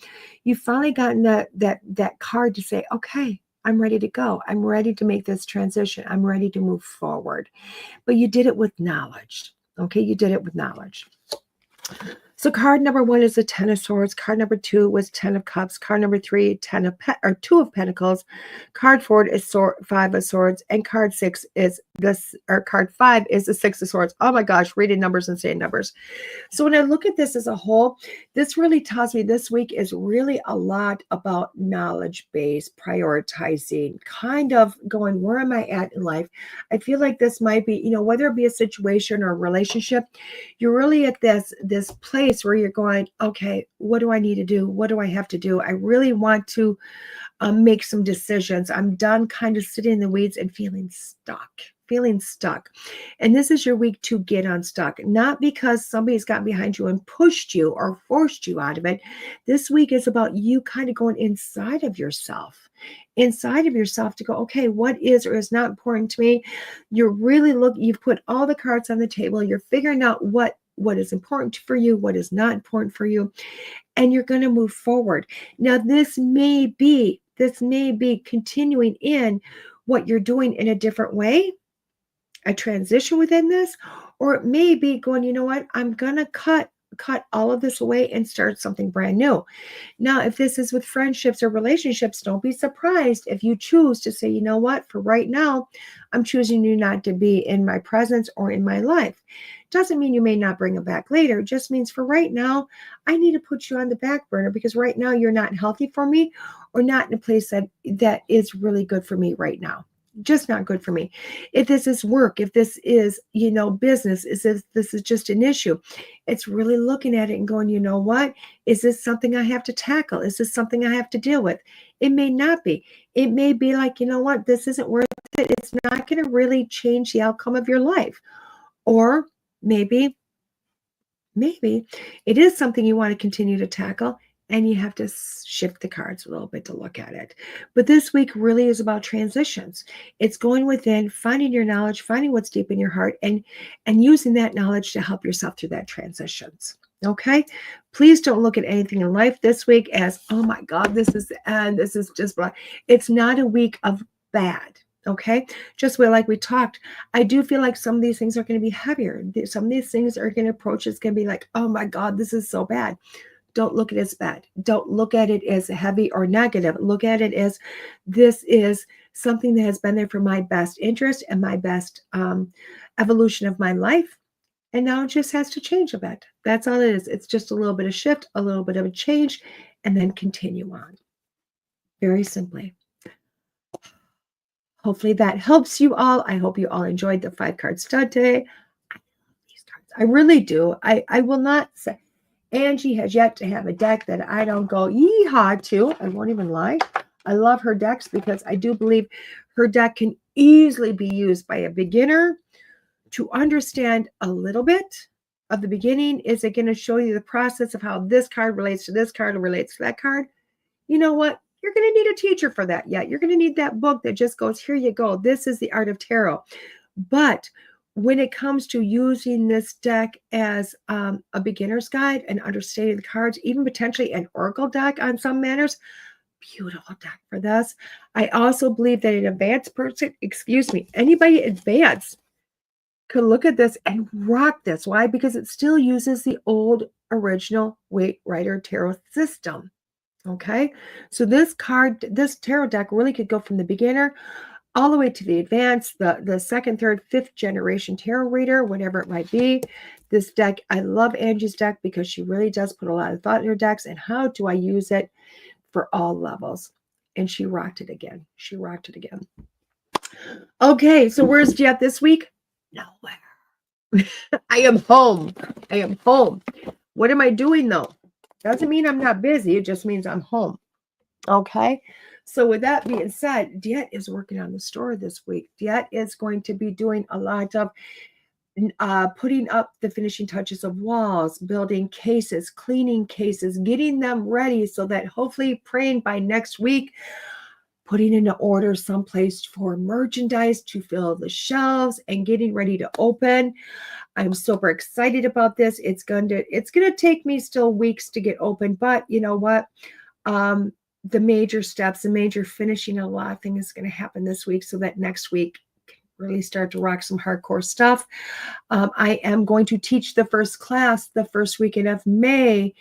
You've finally gotten that card to say, okay, I'm ready to go. I'm ready to make this transition. I'm ready to move forward. But you did it with knowledge. Okay, you did it with knowledge. So card number 1 is the 10 of Swords. Card number 2 was 10 of Cups. Card number 3, 2 of Pentacles. Card 4 is 5 of Swords, and card 6 is card 5 is the 6 of Swords. Oh my gosh, reading numbers and saying numbers. So when I look at this as a whole, this really tells me this week is really a lot about knowledge-based, prioritizing, kind of going, where am I at in life? I feel like this might be, you know, whether it be a situation or a relationship, you're really at this place where you're going, okay, what do I need to do? What do I have to do? I really want to make some decisions. I'm done kind of sitting in the weeds and feeling stuck, feeling stuck. And this is your week to get unstuck, not because somebody's gotten behind you and pushed you or forced you out of it. This week is about you kind of going inside of yourself to go, okay, what is or is not important to me? You're really you've put all the cards on the table. You're figuring out what is important for you, what is not important for you, and you're going to move forward. Now, this may be continuing in what you're doing in a different way, a transition within this, or it may be going, you know what, I'm going to cut all of this away and start something brand new. Now, if this is with friendships or relationships, don't be surprised if you choose to say, you know what, for right now, I'm choosing you not to be in my presence or in my life. Doesn't mean you may not bring them back later. It just means for right now, I need to put you on the back burner because right now you're not healthy for me or not in a place that is really good for me right now. Just not good for me. If this is work, if this is, business, this is just an issue, it's really looking at it and going, you know what? Is this something I have to tackle? Is this something I have to deal with? It may not be. It may be like, you know what? This isn't worth it. It's not going to really change the outcome of your life. Or maybe it is something you want to continue to tackle. And you have to shift the cards a little bit to look at it. But this week really is about transitions. It's going within, finding your knowledge, finding what's deep in your heart, and using that knowledge to help yourself through that transitions. Okay? Please don't look at anything in life this week as, oh my God, this is the end. This is just blah. It's not a week of bad. Okay? Just like we talked, I do feel like some of these things are going to be heavier. Some of these things are going to approach, it's going to be like, oh my God, this is so bad. Don't look at it as bad. Don't look at it as heavy or negative. Look at it as this is something that has been there for my best interest and my best evolution of my life. And now it just has to change a bit. That's all it is. It's just a little bit of shift, a little bit of a change, and then continue on. Very simply. Hopefully that helps you all. I hope you all enjoyed the 5-card stud today. I love these cards. I really do. I will not say. Angie has yet to have a deck that I don't go yeehaw to. I won't even lie. I love her decks because I do believe her deck can easily be used by a beginner to understand a little bit of the beginning. Is it going to show you the process of how this card relates to this card or relates to that card? You know what? You're going to need a teacher for that. Yeah, you're going to need that book that just goes, here you go. This is the art of tarot. But when it comes to using this deck as a beginner's guide and understanding the cards, even potentially an oracle deck on some manners, beautiful deck for this. I also believe that an advanced person, anybody advanced could look at this and rock this. Why? Because it still uses the old original Waite Rider Tarot system. Okay, so this tarot deck really could go from the beginner all the way to the advanced, the second, third, fifth generation tarot reader, whatever it might be. This deck, I love Angie's deck because she really does put a lot of thought in her decks and how do I use it for all levels. And she rocked it again. Okay, so where's DeEtte this week? Nowhere. I am home. What am I doing though? Doesn't mean I'm not busy. It just means I'm home. Okay. So with that being said, DeEtte is working on the store this week. DeEtte is going to be doing a lot of putting up the finishing touches of walls, building cases, cleaning cases, getting them ready so that hopefully praying by next week, putting in an order someplace for merchandise to fill the shelves and getting ready to open. I'm super excited about this. It's gonna take me still weeks to get open, but you know what? The major steps, the major finishing a lot of things is going to happen this week so that next week can really start to rock some hardcore stuff. I am going to teach the first class the first weekend of May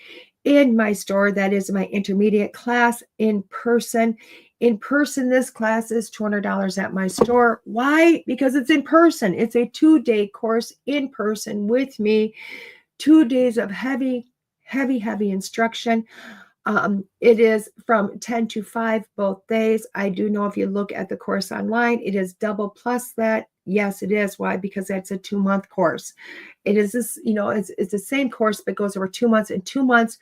in my store. That is my intermediate class in person. In person, this class is $200 at my store. Why? Because it's in person. It's a 2-day course in person with me. 2 days of heavy instruction. It is from 10 to 5 both days. I do know if you look at the course online, it is double plus that. Yes, it is. Why? Because that's a 2-month course. It is this, it's the same course, but goes over 2 months and 2 months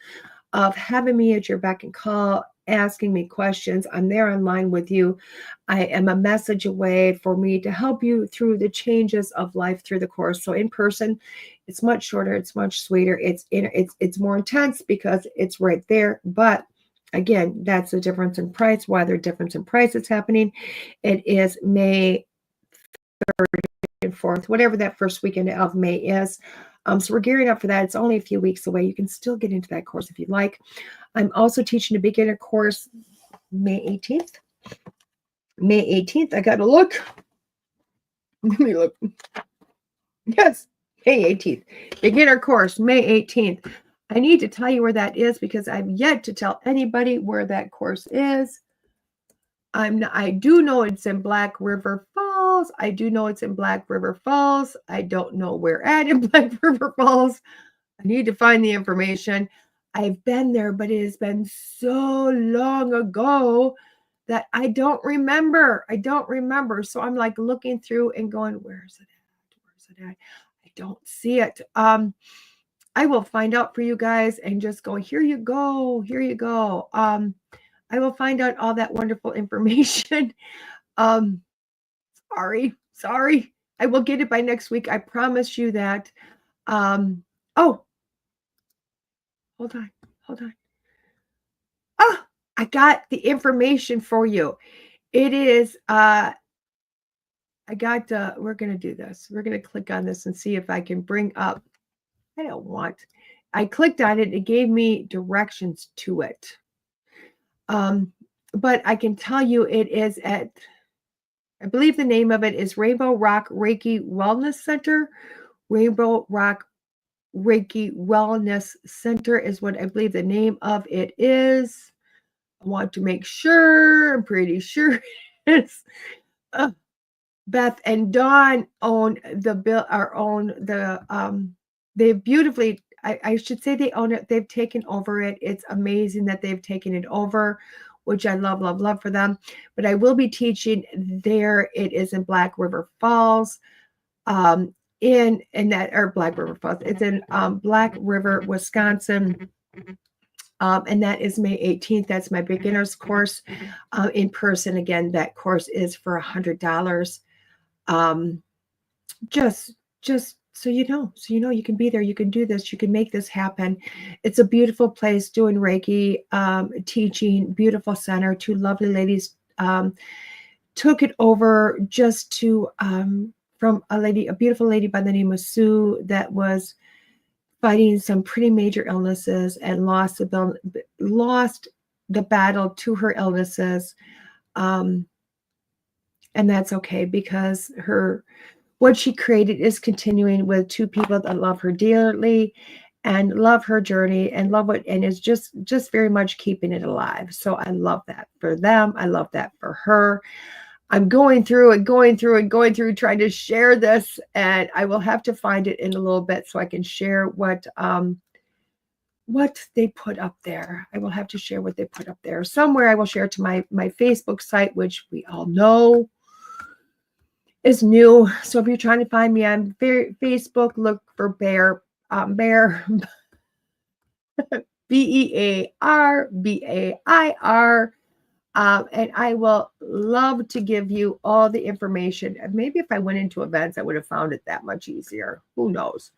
of having me at your beck and call, asking me questions. I'm there online with you. I am a message away for me to help you through the changes of life through the course. So in person, it's much shorter, it's much sweeter, it's more intense because it's right there. But again, that's the difference in price. Why there's difference in price is happening. It is May 3rd and 4th, whatever that first weekend of May is. So we're gearing up for that. It's only a few weeks away. You can still get into that course if you'd like. I'm also teaching a beginner course May 18th. May 18th. I got to look. Let me look. Yes, May 18th. Beginner course, May 18th. I need to tell you where that is because I've yet to tell anybody where that course is. I do know it's in Black River Falls. I do know it's in Black River Falls. I don't know where at in Black River Falls. I need to find the information. I've been there, but it has been so long ago that I don't remember. I don't remember. So I'm like looking through and going, where's it at? Where's it at? I don't see it. I will find out for you guys and just go, here you go. Here you go. I will find out all that wonderful information. Sorry. I will get it by next week. I promise you that. Oh, hold on. Oh, I got the information for you. It is, we're going to do this. We're going to click on this and see if I can bring up, I clicked on it. It gave me directions to it. But I can tell you it is at, I believe the name of it is Rainbow Rock Reiki Wellness Center. Rainbow Rock Reiki Wellness Center is what I believe the name of it is. I want to make sure. I'm pretty sure it's Beth and Dawn own they beautifully, I should say they own it. They've taken over it. It's amazing that they've taken it over, which I love for them. But I will be teaching there. It is in Black River Falls, Black River Falls. It's in Black River, Wisconsin. And that is May 18th. That's my beginner's course in person. Again, that course is for $100. Just so you know, you can be there, you can do this, you can make this happen. It's a beautiful place doing Reiki, teaching, beautiful center. Two lovely ladies took it over just to from a beautiful lady by the name of Sue that was fighting some pretty major illnesses and lost the battle to her illnesses. And that's okay because what she created is continuing with two people that love her dearly and love her journey and love it, and is just very much keeping it alive. So I love that for them. I love that for her. I'm going through trying to share this, and I will have to find it in a little bit so I can share what they put up there. I will have to share what they put up there somewhere. I will share it to my Facebook site, which we all know is new. So if you're trying to find me on Facebook, look for Bear BEAR BAIR. And I will love to give you all the information. Maybe if I went into events, I would have found it that much easier. Who knows?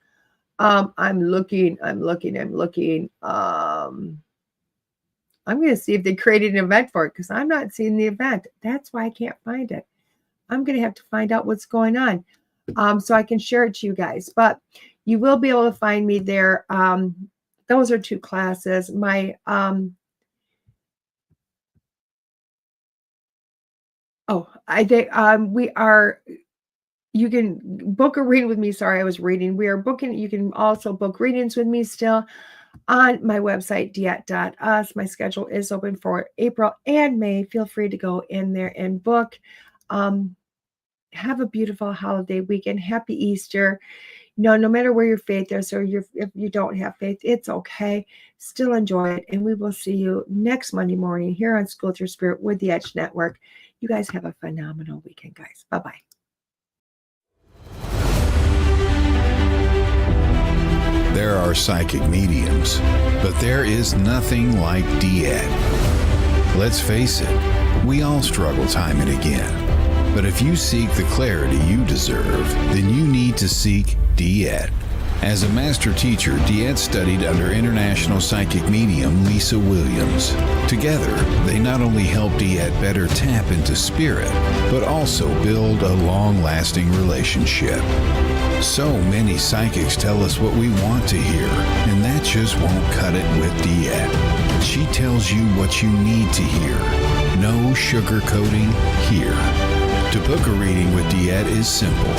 I'm looking. I'm going to see if they created an event for it because I'm not seeing the event. That's why I can't find it. I'm going to have to find out what's going on so I can share it to you guys. But you will be able to find me there. Those are two classes. You can book a reading with me. Sorry, I was reading. We are booking. You can also book readings with me still on my website, DeEtte.us. My schedule is open for April and May. Feel free to go in there and book. Have a beautiful holiday weekend. Happy Easter. No matter where your faith is, or if you don't have faith, it's okay. Still enjoy it. And we will see you next Monday morning here on School Through Spirit with the Edge Network. You guys have a phenomenal weekend, guys. Bye-bye. There are psychic mediums, but there is nothing like DeEtte. Let's face it, we all struggle time and again. But if you seek the clarity you deserve, then you need to seek DeEtte. As a master teacher, DeEtte studied under international psychic medium Lisa Williams. Together, they not only help DeEtte better tap into spirit, but also build a long-lasting relationship. So many psychics tell us what we want to hear, and that just won't cut it with DeEtte. She tells you what you need to hear. No sugarcoating here. To book a reading with DeEtte is simple.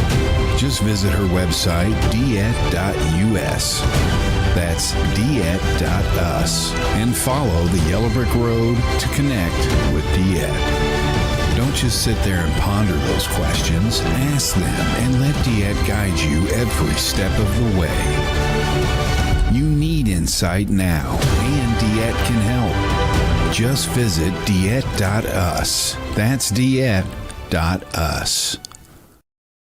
Just visit her website, DeEtte.us. That's DeEtte.us. And follow the Yellow Brick Road to connect with DeEtte. Don't just sit there and ponder those questions. Ask them and let DeEtte guide you every step of the way. You need insight now, and DeEtte can help. Just visit DeEtte.us. That's DeEtte.us.